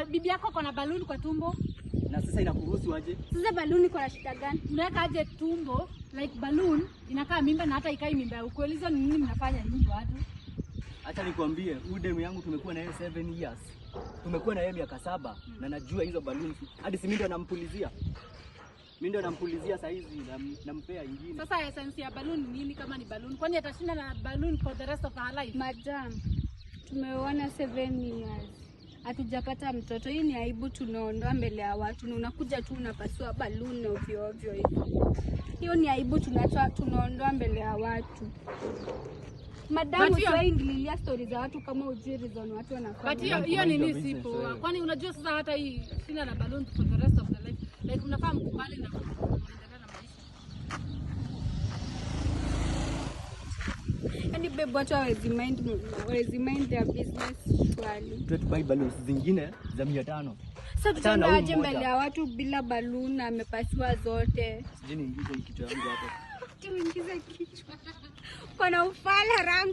bibi yako kuna balloon kwa tumbo. Na sasa inakuhusu aje? Sasa balloon iko na shida gani? Unaweka aje tumbo like balloon inakaa mimba na hata ikai mimba. Ukweli hizo ni nini mnafanya nyinyi watu? Acha nikwambie, huyu demu yangu tumekuwa na yeye 7 years. Tumekuwa na yeye miaka 7 na najua hizo balloons. Hadi si mimi ndo nampulizia. Mimi ndo nampulizia saa hizi nampea ingine. Sasa essence ya balloon ni nini kama ni balloon? Kwani atashinda na balloon for the rest of her life? Madam, tumeona 7 years. Hatujapata mtoto. Hii ni aibu tunaondoa mbele ya watu. Na unakuja tu unapasua balloon ovyo ovyo hivi. Hiyo ni aibu tunaondoa mbele ya watu. Madam, usiingililia story za watu kama ujui reason watu wanafanya. But hiyo ni nini sipo? Kwani unajua sasa hata hii sina na balloon for the rest of the life. Like unafaa mkubali na kuendelea na maisha. Yaani babe, watu hawezi mind their business swali. Tubuy balloons zingine za 500. Sasa tutaje mbele ya watu bila balloon na amepasiwa zote. Sijui niingize kichwa yangu hapo. Tuingize kichwa. Kuna ufala rangu.